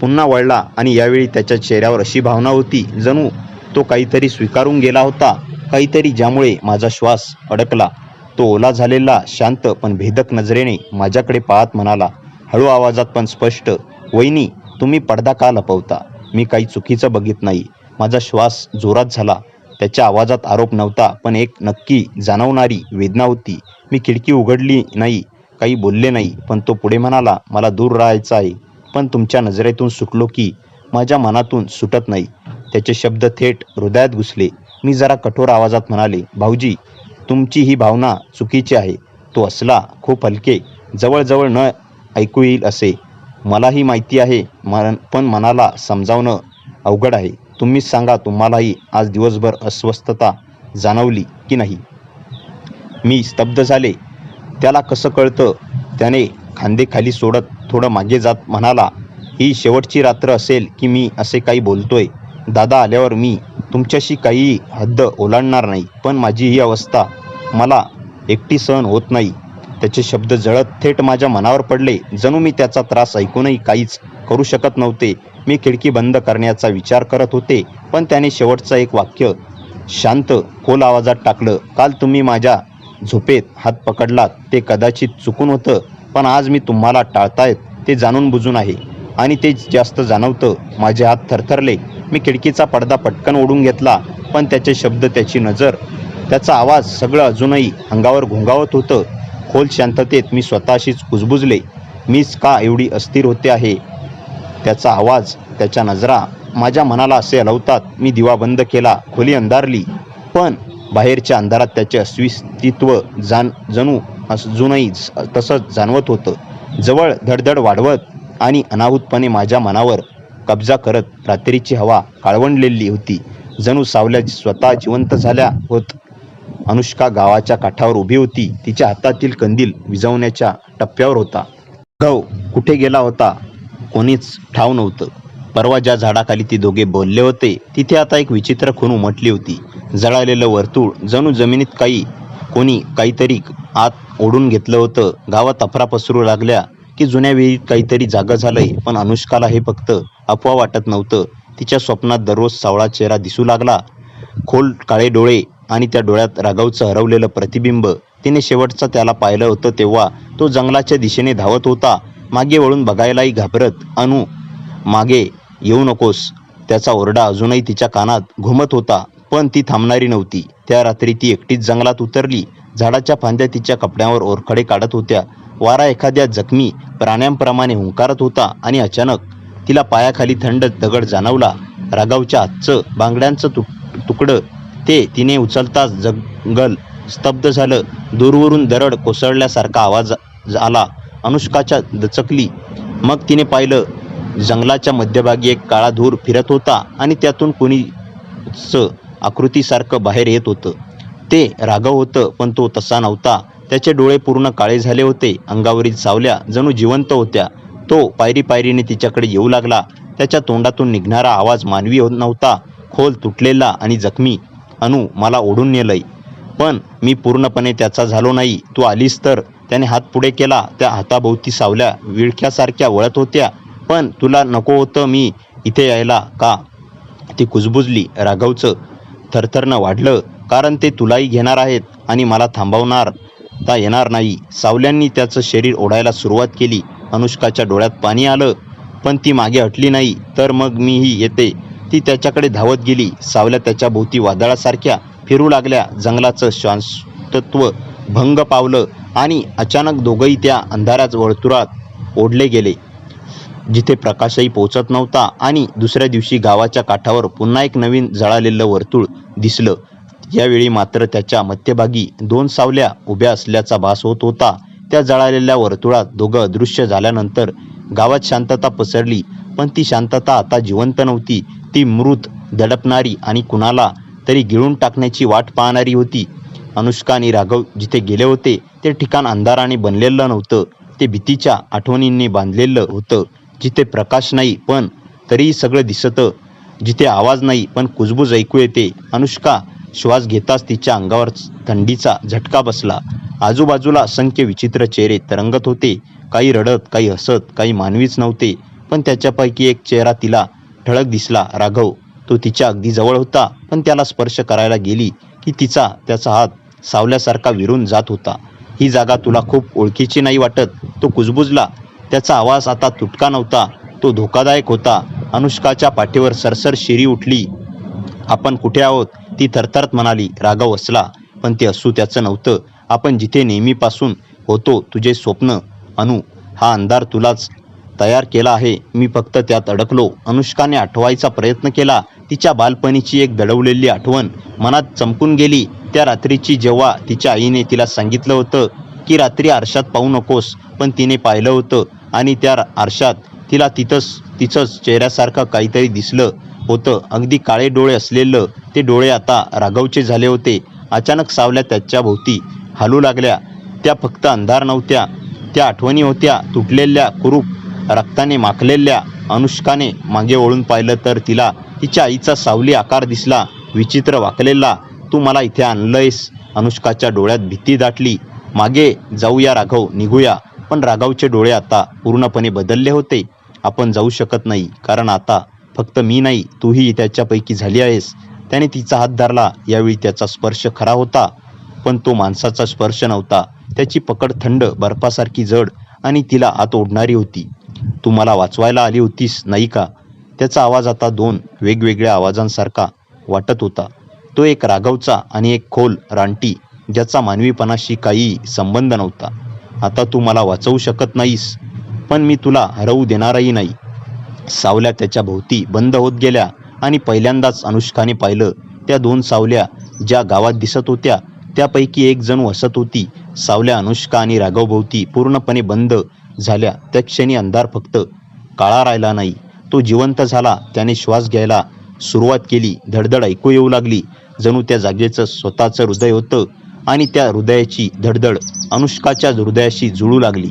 पुन्हा वळला आणि यावेळी त्याच्या चेहऱ्यावर अशी भावना होती जणू तो काहीतरी स्वीकारून गेला होता, काहीतरी ज्यामुळे माझा श्वास अडकला. तो ओला झालेला, शांत पण भेदक नजरेने माझ्याकडे पाहत म्हणाला, हळू आवाजात पण स्पष्ट, वहिनी, तुम्ही पडदा का लपवता? मी काही चुकीचं बघित नाही. माझा श्वास जोरात झाला. त्याच्या आवाजात आरोप नव्हता, पण एक नक्की जाणवणारी वेदना होती. मी खिडकी उघडली नाही, काही बोलले नाही, पण तो पुढे म्हणाला, मला दूर राहायचं आहे, पण तुमच्या नजरेतून सुटलो की माझ्या मनातून सुटत नाही. त्याचे शब्द थेट हृदयात घुसले. मी जरा कठोर आवाजात म्हणाले, भाऊजी, तुमची ही भावना चुकीची आहे. तो हसला, खूप हलके, जवळजवळ न ऐकू येईल असे. मलाही माहिती आहे, पण मनाला समजावणं अवघड आहे. तुम्हीच सांगा, तुम्हालाही आज दिवसभर अस्वस्थता जाणवली की नाही? मी स्तब्ध झाले. त्याला कसं कळतं? त्याने खांदे खाली सोडत थोडं मागे जात म्हणाला, ही शेवटची रात्र असेल की मी असे काही बोलतोय. दादा आल्यावर मी तुमच्याशी काहीही हद्द ओलांडणार नाही, पण माझी ही अवस्था मला एकटी सहन होत नाही. त्याचे शब्द जळत थेट माझ्या मनावर पडले, जणू मी त्याचा त्रास ऐकूनही काहीच करू शकत नव्हते. मी खिडकी बंद करण्याचा विचार करत होते, पण त्याने शेवटचं एक वाक्य शांत खोल आवाजात टाकलं, काल तुम्ही माझ्या झोपेत हात पकडलात ते कदाचित चुकून होतं, पण आज मी तुम्हाला टाळतायत ते जाणून बुजून आहे, आणि ते जास्त जाणवतं. माझे हात थरथरले. मी खिडकीचा पडदा पटकन ओढून घेतला, पण त्याचे शब्द, त्याची नजर, त्याचा आवाज सगळं अजूनही अंगावर घोंगावत होतं. खोल शांततेत मी स्वतःशीच कुजबुजले. मीच का एवढी अस्थिर होते आहे? त्याचा आवाज, त्याच्या नजरा माझ्या मनाला असे हलवतात. मी दिवा बंद केला, खोली अंधारली, पण बाहेरच्या अंधारात त्याचे अस्तित्व जणू अजूनही तसंच जाणवत होतं. जवळ धडधड वाढवत आणि अनाहूतपणे माझ्या मनावर कब्जा करत. रात्रीची हवा काळवंडलेली होती, जणू सावल्या स्वतः जिवंत झाल्या होत. अनुष्का गावाच्या काठावर उभी होती. तिच्या हातातील कंदील विझवण्याच्या टप्प्यावर होता. राघव कुठे गेला होता कोणीच ठाव नव्हतं. परवा ज्या झाडाखाली ती दोघे बोलले होते, तिथे आता एक विचित्र खूण उमटली होती. जळालेलं वर्तुळ, जणू जमिनीत कोणी काहीतरी आत ओढून घेतलं होतं. गावात अफरा पसरू लागल्या की जुन्या विहिरीत काहीतरी जागं झालंय, पण अनुष्काला हे फक्त अफवा वाटत नव्हतं. तिच्या स्वप्नात दररोज सावळा चेहरा दिसू लागला, खोल काळे डोळे आणि त्या डोळ्यात राघवचं हरवलेलं प्रतिबिंब. तिने शेवटचं त्याला पाहिलं होतं तेव्हा तो जंगलाच्या दिशेने धावत होता, मागे वळून बघायलाही घाबरत. अनु, मागे येऊ नकोस, त्याचा ओरडा अजूनही तिच्या कानात घुमत होता, पण ती थांबणारी नव्हती. त्या रात्री ती एकटीच जंगलात उतरली. झाडाच्या फांद्या तिच्या कपड्यांवर ओरखडे काढत होत्या. वारा एखाद्या जखमी प्राण्यांप्रमाणे हुंकारत होता आणि अचानक तिला पायाखाली थंड दगड जाणवला. राघवच्या हातचं बांगड्यांचं तुकडं. ते तिने उचलताच जंगल स्तब्ध झालं. दूरवरून दरड कोसळल्यासारखा आवाज आला. अनुष्काच्या दचकली. मग तिने पाहिलं, जंगलाच्या मध्यभागी एक काळा धूर फिरत होता आणि त्यातून कुणीच आकृतीसारखं बाहेर येत होतं. ते राघव होतं, पण तो तसा नव्हता. त्याचे डोळे पूर्ण काळे झाले होते. अंगावरील सावल्या जणू जिवंत होत्या. तो पायरी पायरीने तिच्याकडे येऊ लागला. त्याच्या तोंडातून निघणारा आवाज मानवी नव्हता, खोल, तुटलेला आणि जखमी. अनु, मला ओढून नेलंय, पण मी पूर्णपणे त्याचा झालो नाही. तू आलीस तर. त्याने हात पुढे केला. त्या हाताभोवती सावल्या विळख्यासारख्या वळत होत्या. पण तुला नको होतं मी इथे यायला का? ती कुजबुजली. राघवचं थरथरणं वाढलं, कारण ते तुलाही घेणार आहेत आणि मला थांबवता येणार नाही. सावल्यांनी त्याचं शरीर ओढायला सुरुवात केली. अनुष्काच्या डोळ्यात पाणी आलं, पण ती मागे हटली नाही. तर मग मीही येते. ती त्याच्याकडे धावत गेली. सावल्या त्याच्या भोवती वादळासारख्या फिरू लागल्या. जंगलाचं शांतत्व भंग पावलं आणि अचानक दोघंही त्या अंधाऱ्याच वर्तुळात ओढले गेले, जिथे प्रकाशही पोचत नव्हता. आणि दुसऱ्या दिवशी गावाच्या काठावर पुन्हा एक नवीन जळालेलं वर्तुळ दिसलं. यावेळी मात्र त्याच्या मध्यभागी 2 सावल्या उभ्या असल्याचा भास होत होता. त्या जळालेल्या वर्तुळात दोघं अदृश्य झाल्यानंतर गावात शांतता पसरली. पण ती शांतता आता जिवंत नव्हती. ती मृत, दडपणारी आणि कुणाला तरी गिळून टाकण्याची वाट पाहणारी होती. अनुष्का आणि राघव जिथे गेले होते ते ठिकाण अंधाराने बनलेलं नव्हतं. ते भीतीच्या आठवणींनी बांधलेलं होतं. जिथे प्रकाश नाही पण तरीही सगळं दिसतं. जिथे आवाज नाही पण कुजबूज ऐकू येते. अनुष्का श्वास घेताच तिच्या अंगावर थंडीचा झटका बसला. आजूबाजूला असंख्य विचित्र चेहरे तरंगत होते. काही रडत, काही हसत, काही मानवीच नव्हते. पण त्याच्यापैकी एक चेहरा तिला ठळक दिसला. राघव. तो तिच्या अगदी जवळ होता, पण त्याला स्पर्श करायला गेली की त्याचा हात सावल्यासारखा विरून जात होता. ही जागा तुला खूप ओळखीची नाही वाटत? तो कुजबुजला. त्याचा आवाज आता तुटका नव्हता, तो धोकादायक होता. अनुष्काच्या पाठीवर सरसर शिरी उठली. आपण कुठे आहोत? ती थरथरत म्हणाली. राघव हसला, पण ते हसू त्याचं नव्हतं. आपण जिथे नेहमीपासून होतो, तुझे स्वप्न. अनु, हा अंधार तुलाच तयार केला आहे. मी फक्त त्यात अडकलो. अनुष्काने आठवायचा प्रयत्न केला. तिच्या बालपणीची एक दडवलेली आठवण मनात चमकून गेली. त्या रात्रीची, जेव्हा तिच्या आईने तिला सांगितलं होतं की रात्री आरशात पाहू नकोस. पण तिने पाहिलं होतं आणि त्या आरशात तिला तिचंच चेहऱ्यासारखं काहीतरी दिसलं होतं. अगदी काळे डोळे असलेलं ते डोळे आता राघवचे झाले होते. अचानक सावल्या त्याच्या भोवती हलू लागल्या. त्या फक्त अंधार नव्हत्या, त्या आठवणी होत्या, तुटलेल्या, कुरूप, रक्ताने माखलेल्या. अनुष्काने मागे वळून पाहिलं तर तिला तिच्या आईचा सावली आकार दिसला, विचित्र वाकलेला. तू मला इथे आणलंयस? अनुष्काच्या डोळ्यात भीती दाटली. मागे जाऊया राघव, निघूया. पण राघवचे डोळे आता पूर्णपणे बदलले होते. आपण जाऊ शकत नाही, कारण आता फक्त मी नाही, तूही त्याच्यापैकी झाली आहेस. त्याने तिचा हात धरला. यावेळी त्याचा स्पर्श खरा होता, पण तो माणसाचा स्पर्श नव्हता. त्याची पकड थंड, बर्फासारखी जड आणि तिला आत ओढणारी होती. तू मला वाचवायला आली होतीस, नाही का? त्याचा आवाज आता 2 वेगवेगळ्या आवाजांसारखा वाटत होता. तो एक राघवचा आणि एक खोल, रानटी, ज्याचा मानवीपणाशी काही संबंध नव्हता. आता तू मला वाचवू शकत नाहीस, पण मी तुला हरवू देणारही नाही. सावल्या त्याच्या भोवती बंद होत गेल्या आणि पहिल्यांदाच अनुष्काने पाहिलं त्या 2 सावल्या ज्या गावात दिसत होत्या त्यापैकी एक जणू हसत होती. सावल्या अनुष्का आणि राघव भोवती पूर्णपणे बंद झाल्या. त्या क्षणी अंधार फक्त काळा राहिला नाही, तो जिवंत झाला. त्याने श्वास घ्यायला सुरुवात केली. धडधड ऐकू येऊ लागली, जणू त्या जागेचं स्वतःचं हृदय होतं आणि त्या हृदयाची धडधड अनुष्काच्या हृदयाशी जुळू लागली.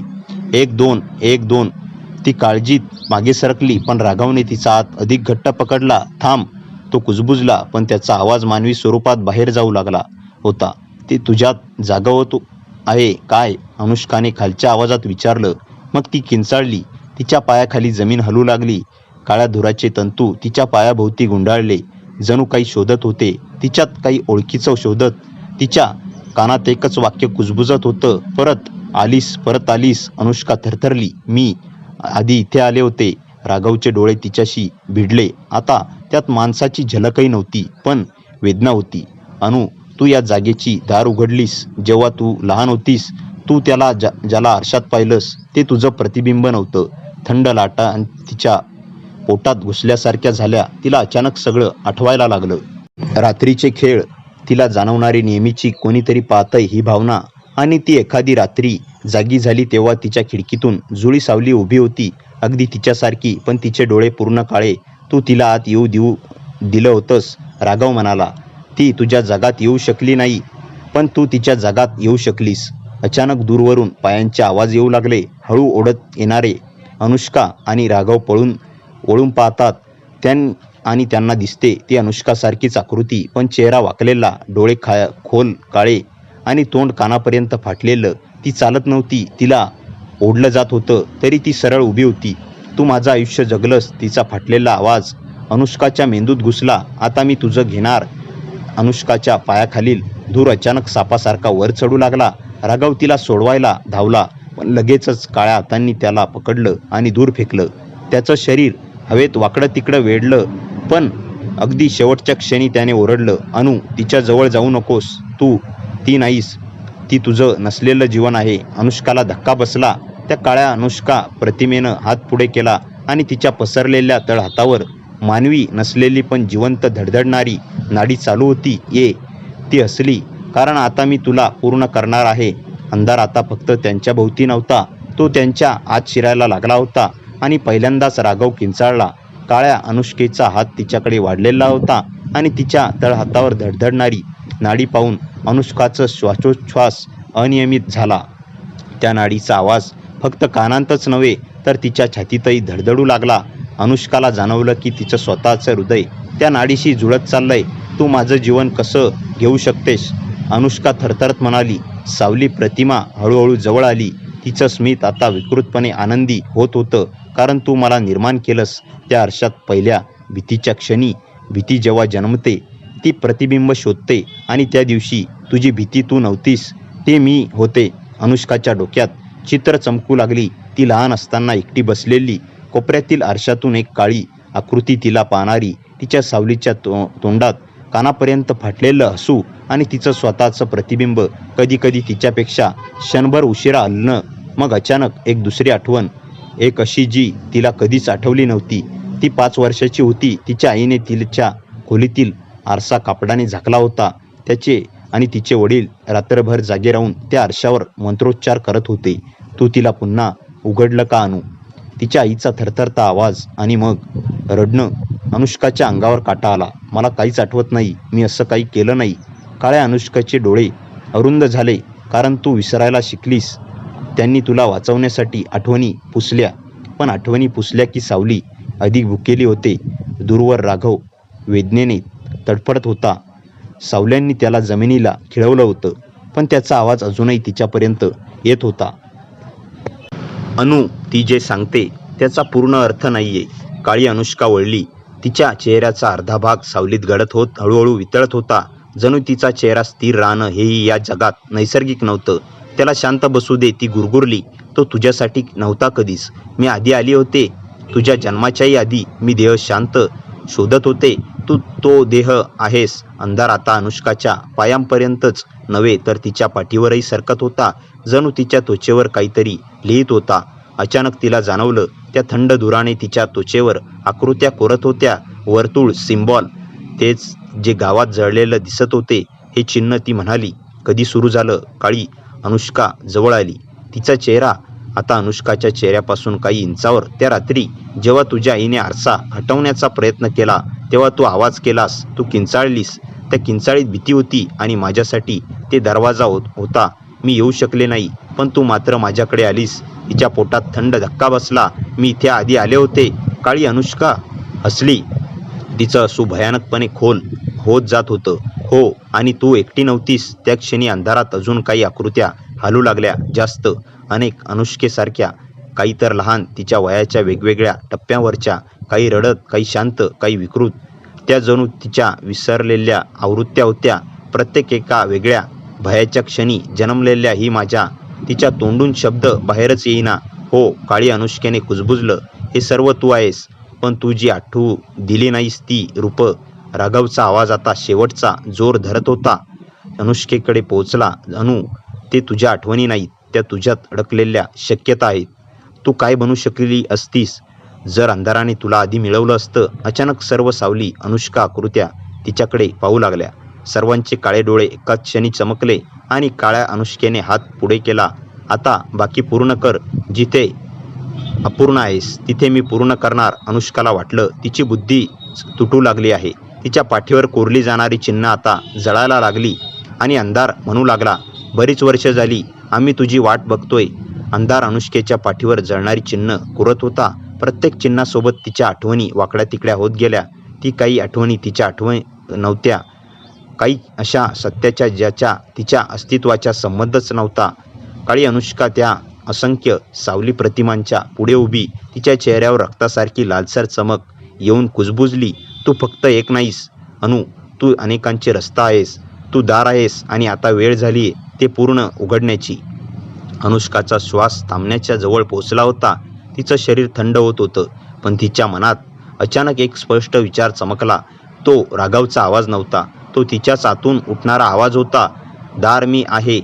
1-2, 1-2. ती काळजीत मागे सरकली, पण राघवने तिचा हात अधिक घट्ट पकडला. थांब. तो कुजबुजला, पण त्याचा आवाज मानवी स्वरूपात बाहेर जाऊ लागला होता. ते तुझ्यात जागवत आहे काय? अनुष्काने खालच्या आवाजात विचारलं. मग ती किंचाळली. तिच्या पायाखाली जमीन हलू लागली. काळ्या धुराचे तंतू तिच्या पायाभोवती गुंडाळले, जणू काही शोधत होते. तिच्यात काही ओळखीचं शोधत. तिच्या कानात एकच वाक्य कुजबुजत होतं, परत आलीस, परत आलीस. अनुष्का थरथरली. मी आधी इथे आले होते. राघवचे डोळे तिच्याशी भिडले. आता त्यात माणसाची झलकही नव्हती, पण वेदना होती. अनु, तू या जागेची दार उघडलीस जेव्हा तू लहान होतीस. तू ज्याला आरशात पाहिलंस ते तुझं प्रतिबिंब नव्हतं. थंड लाटा तिच्या पोटात घुसल्यासारख्या झाल्या. तिला अचानक सगळं आठवायला लागलं. रात्रीचे खेळ, तिला जाणवणारी नेहमीची कोणीतरी पाहतंय ही भावना. आणि ती एखादी रात्री जागी झाली तेव्हा तिच्या खिडकीतून जुळी सावली उभी होती, अगदी तिच्यासारखी, पण तिचे डोळे पूर्ण काळे. तू तिला आत येऊ दिलं होतंस, राघव म्हणाला. ती तुझ्या जगात येऊ शकली नाही, पण तू तिच्या जगात येऊ शकलीस. अचानक दूरवरून पायांचे आवाज येऊ लागले. हळू ओढत येणारे अनुष्का आणि राघव वळून पाहतात. आणि त्यांना दिसते ती अनुष्कासारखीच आकृती, पण चेहरा वाकलेला, डोळे खोल काळे आणि तोंड कानापर्यंत फाटलेलं. ती चालत नव्हती, तिला ओढलं जात होतं, तरी ती सरळ उभी होती. तू माझं आयुष्य जगलंस. तिचा फाटलेला आवाज अनुष्काच्या मेंदूत घुसला. आता मी तुझं घेणार. अनुष्काच्या पायाखालील धूर अचानक सापासारखा वर चढू लागला. राघव तिला सोडवायला धावला, पण लगेचच काळ्या हातांनी त्याला पकडलं आणि दूर फेकलं. त्याचं शरीर हवेत वाकडं तिकडं वेढलं, पण अगदी शेवटच्या क्षणी त्याने ओरडलं, अनु, तिच्या जवळ जाऊ नकोस. तू ती नाहीस. ती तुझं नसलेलं जीवन आहे. अनुष्काला धक्का बसला. त्या काळ्या अनुष्का प्रतिमेनं हात पुढे केला आणि तिच्या पसरलेल्या तळहातावर मानवी नसलेली पण जिवंत धडधडणारी नाडी चालू होती. ती हसली, कारण आता मी तुला पूर्ण करणार आहे. अंधार आता फक्त त्यांच्या भोवती नव्हता, तो त्यांच्या आत शिरायला लागला होता. आणि पहिल्यांदाच राघव किंचाळला. काळ्या अनुष्केचा हात तिच्याकडे वाढलेला होता आणि तिच्या तळहातावर धडधडणारी नाडी पाहून अनुष्काचं श्वासोच्छ्वास अनियमित झाला. त्या नाडीचा आवाज फक्त कानांतच नव्हे, तर तिच्या छातीतही धडधडू लागला. अनुष्काला जाणवलं की तिचं स्वतःचं हृदय त्या नाडीशी जुळत चाललंय. तू माझं जीवन कसं घेऊ शकतेस? अनुष्का थरथरत म्हणाली. सावली प्रतिमा हळूहळू जवळ आली. तिचं स्मित आता विकृतपणे आनंदी होत होतं, कारण तू मला निर्माण केलंस. त्या आरशात पहिल्या भीतीच्या क्षणी, भीती जेव्हा जन्मते ती प्रतिबिंब शोधते, आणि त्या दिवशी तुझी भीती तू नव्हतीस, ते मी होते. अनुष्काच्या डोक्यात चित्र चमकू लागली. ती लहान असताना एकटी बसलेली, कोपऱ्यातील आरशातून एक काळी आकृती तिला पाहणारी, तिच्या सावलीच्या तोंडात कानापर्यंत फाटलेलं हसू आणि तिचं स्वतःचं प्रतिबिंब, कधी कधी तिच्यापेक्षा क्षणभर उशिरा हलणं. मग अचानक एक दुसरी आठवण, एक अशी जी तिला कधीच आठवली नव्हती. ती 5 वर्षाची होती. तिच्या आईने तिच्या खोलीतील आरसा कापडाने झाकला होता. तिचे वडील रात्रभर जागे राहून त्या आरशावर मंत्रोच्चार करत होते. तू तिला पुन्हा उघडलं का अनु? तिच्या आईचा थरथरता आवाज आणि मग रडणं. अनुष्काच्या अंगावर काटा आला. मला काहीच आठवत नाही. मी असं काही केलं नाही. काळ्या अनुष्काचे डोळे अरुंद झाले, कारण तू विसरायला शिकलीस. त्यांनी तुला वाचवण्यासाठी आठवणी पुसल्या, पण आठवणी पुसल्या की सावली अधिक भुकेली होते. दूरवर राघव वेदनेने तडफडत होता. सावल्यांनी त्याला जमिनीला खिळवलं होतं, पण त्याचा आवाज अजूनही तिच्यापर्यंत येत होता. अनु, ती जे सांगते त्याचा पूर्ण अर्थ नाहीये. काळी अनुष्का वळली. तिच्या चेहऱ्याचा अर्धा भाग सावलीत गडद होत हळूहळू वितळत होता. जणू तिचा चेहरा स्थिर राहणं हेही या जगात नैसर्गिक नव्हतं. त्याला शांत बसू दे, ती गुरगुरली. तो तुझ्यासाठी नव्हता कधीच. मी आधी आली होते. तुझ्या जन्माच्याही आधी मी देह शांत शोधत होते. तू तो देह आहेस. अंधार आता अनुष्काच्या पायांपर्यंतच नव्हे, तर तिच्या पाठीवरही सरकत होता. जणू तिच्या त्वचेवर काहीतरी लिहित होता. अचानक तिला जाणवलं, त्या थंड धुराने तिच्या त्वचेवर आकृत्या कोरत होत्या. वर्तुळ, सिम्बॉल, तेच जे गावात जळलेलं दिसत होते. हे चिन्ह. ती म्हणाली, कधी सुरू झालं? काळी अनुष्का जवळ आली. तिचा चेहरा आता अनुष्काच्या चेहऱ्यापासून काही इंचावर. त्या रात्री जेव्हा तुझ्या आईने आरसा हटवण्याचा प्रयत्न केला, तेव्हा तू आवाज केलास. तू किंचाळलीस. त्या किंचाळीत भीती होती, आणि माझ्यासाठी ते दरवाजा होता. मी येऊ शकले नाही, पण तू मात्र माझ्याकडे आलीस. तिच्या पोटात थंड धक्का बसला. मी इथे आधी आले होते. काळी अनुष्का हसली. तिचं हसू भयानकपणे खोल होत जात होतं. हो, आणि तू एकटी नव्हतीस. त्या क्षणी अंधारात अजून काही आकृत्या हालू लागल्या. जास्त, अनेक अनुष्केसारख्या. काही तर लहान, तिच्या वयाच्या वेगवेगळ्या टप्प्यावरच्या. काही रडत, काही शांत, काही विकृत. त्या जणू तिच्या विसरलेल्या आवृत्त्या होत्या. प्रत्येक एका वेगळ्या भयाच्या क्षणी जन्मलेल्या. ही माझ्या. तिच्या तोंडून शब्द बाहेरच येईना. हो, काळी अनुष्केने कुजबुजलं. हे सर्व तू आहेस, पण तू जी आठवू दिली नाहीस ती रूप. राघवचा आवाज आता शेवटचा जोर धरत होता. अनुष्केकडे पोहोचला. अनु, ते तुझ्या आठवणी नाहीत, त्या तुझ्यात अडकलेल्या शक्यता आहेत. तू काय बनू शकली असतीस जर अंधाराने तुला आधी मिळवलं असतं. अचानक सर्व सावली, अनुष्का, आकृत्या तिच्याकडे पाहू लागल्या. सर्वांचे काळे डोळे एकाच क्षणी चमकले, आणि काळ्या अनुष्केने हात पुढे केला. आता बाकी पूर्ण कर. जिथे अपूर्ण आहेस तिथे मी पूर्ण करणार. अनुष्काला वाटलं तिची बुद्धी तुटू लागली आहे. तिच्या पाठीवर कोरली जाणारी चिन्ह आता जळायला लागली, आणि अंधार म्हणू लागला, बरीच वर्ष झाली आम्ही तुझी वाट बघतोय. अंधार अनुष्केच्या पाठीवर जळणारी चिन्ह कुरत होता. प्रत्येक चिन्हासोबत तिच्या आठवणी वाकड्या तिकड्या होत गेल्या. ती काही आठवणी तिच्या आठवणी नव्हत्या, काही अशा सत्याच्या ज्याच्या तिच्या अस्तित्वाचा संबंधच नव्हता. काळी अनुष्का त्या असंख्य सावली प्रतिमांच्या पुढे उभी, तिच्या चेहऱ्यावर रक्तासारखी लालसर चमक येऊन कुजबुजली. तू फक्त एक नाहीस अनु, तू अनेकांचे रस्ता आहेस, तू दार आहेस आणि आता वेळ झाली ते पूर्ण उघडण्याची. अनुष्काचा श्वास थांबण्याच्या जवळ पोचला होता. तिचं शरीर थंड होत होतं, पण तिच्या मनात अचानक एक स्पष्ट विचार चमकला. तो राघवचा आवाज नव्हता, तो तिच्याच आतून उठणारा आवाज होता. दार मी आहे,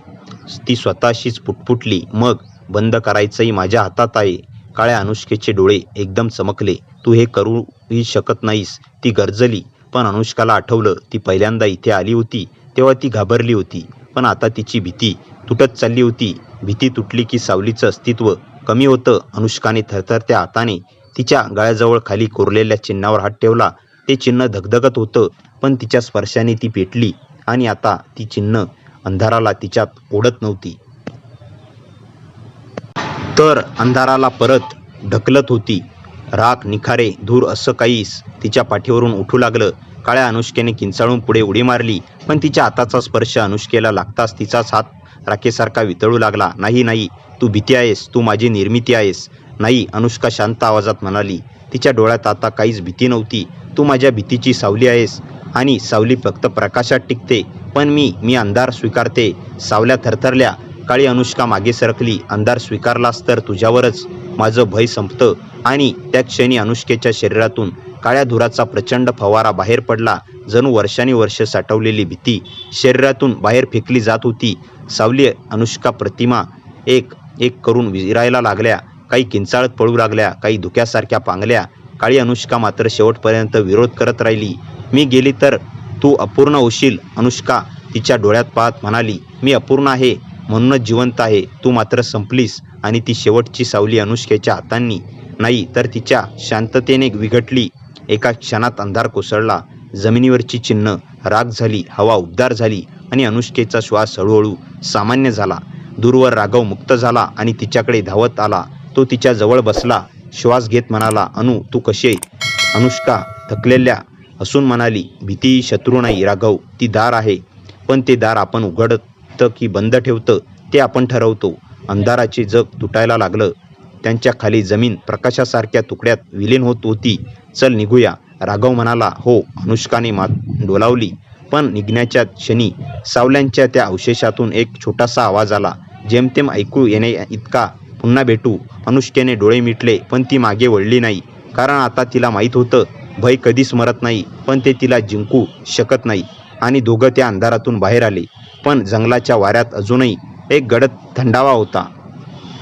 ती स्वतःशीच पुटपुटली. मग बंद करायचंही माझ्या हातात आहे. काळ्या अनुष्केचे डोळे एकदम चमकले. तू हे करूही शकत नाहीस, ती गर्जली. पण अनुष्काला आठवलं, ती पहिल्यांदा इथे आली होती तेव्हा ती घाबरली होती, पण आता तिची भीती तुटत चालली होती. भीती तुटली की सावलीचं अस्तित्व कमी होतं. अनुष्काने थरथरत्या हाताने तिच्या गळ्याजवळ खाली कोरलेल्या चिन्हावर हात ठेवला. ते चिन्ह धगधगत होतं, पण तिच्या स्पर्शाने ती पेटली आणि आता ती चिन्ह अंधाराला तिच्यात ओढत नव्हती, तर अंधाराला परत ढकलत होती. राख, निखारे, धूर असं काहीच तिच्या पाठीवरून उठू लागलं. काळ्या अनुष्केने किंचाळून पुढे उडी मारली, पण तिच्या हाताचा स्पर्श अनुष्केला लागताच तिचाच हात राखेसारखा वितळू लागला. नाही नाही, तू भीती आहेस, तू माझी निर्मिती आहेस. नाही, अनुष्का शांत आवाजात म्हणाली. तिच्या डोळ्यात आता काहीच भीती नव्हती. तू माझ्या भीतीची सावली आहेस आणि सावली फक्त प्रकाशात टिकते, पण मी अंधार स्वीकारते. सावल्या थरथरल्या. काळी अनुष्का मागे सरकली. अंधार स्वीकारलास तर तुझ्यावरच माझं भय संपतं. आणि त्या क्षणी अनुष्केच्या शरीरातून काळ्या धुराचा प्रचंड फवारा बाहेर पडला. जणू वर्षांनी वर्ष साठवलेली भीती शरीरातून बाहेर फेकली जात होती. सावली अनुष्का प्रतिमा एक एक करून विरायला लागल्या. काही किंचाळत पळू लागल्या, काही धुक्यासारख्या पांगल्या. काळी अनुष्का मात्र शेवटपर्यंत विरोध करत राहिली. मी गेली तर तू अपूर्ण होशील. अनुष्का तिच्या डोळ्यात पाहत म्हणाली, मी अपूर्ण आहे म्हणूनच जिवंत आहे. तू मात्र संपलीस. आणि ती शेवटची सावली अनुष्केच्या हातांनी नाही तर तिच्या शांततेने विघटली. एका क्षणात अंधार कोसळला. जमिनीवरची चिन्ह राख झाली, हवा उबदार झाली आणि अनुष्केचा श्वास हळूहळू सामान्य झाला. दूरवर राघव मुक्त झाला आणि तिच्याकडे धावत आला. तो तिच्या जवळ बसला. श्वास घेत म्हणाला, अनु तू कशी आहे? अनुष्का थकलेल्या हसून म्हणाली, भीती ही शत्रू नाही राघव, ती दार आहे. पण ते दार आपण उघडतं की बंद ठेवतं ते आपण ठरवतो. अंधाराचे जग तुटायला लागलं. त्यांच्या खाली जमीन प्रकाशासारख्या तुकड्यात विलीन होत होती. चल निघूया, राघव म्हणाला. हो, अनुष्काने मात डोलावली. पण निघण्याच्या क्षणी सावल्यांच्या त्या अवशेषातून एक छोटासा आवाज आला, जेमतेम ऐकू येणे इतका. पुन्हा भेटू. अनुष्केने डोळे मिटले, पण ती मागे वळली नाही. कारण आता तिला माहीत होतं, भय कधीच मरत नाही, पण ते तिला जिंकू शकत नाही. आणि दोघं त्या अंधारातून बाहेर आले. पण जंगलाच्या वाऱ्यात अजूनही एक गडद थंडावा होता.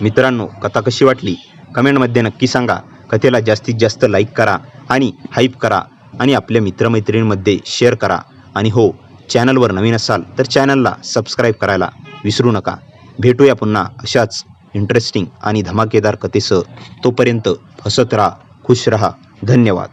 मित्रांनो, कथा कशी वाटली कमेंटमध्ये नक्की सांगा. कथेला जास्तीत जास्त लाईक करा आणि हाईप करा आणि आपल्या मित्रमैत्रिणींमध्ये शेअर करा. आणि हो, चॅनलवर नवीन असाल तर चॅनलला सबस्क्राईब करायला विसरू नका. भेटूया पुन्हा अशाच इंटरेस्टिंग आणि धमाकेदार कथेसह. तोपर्यंत हसत राहा, खुश रहा. धन्यवाद.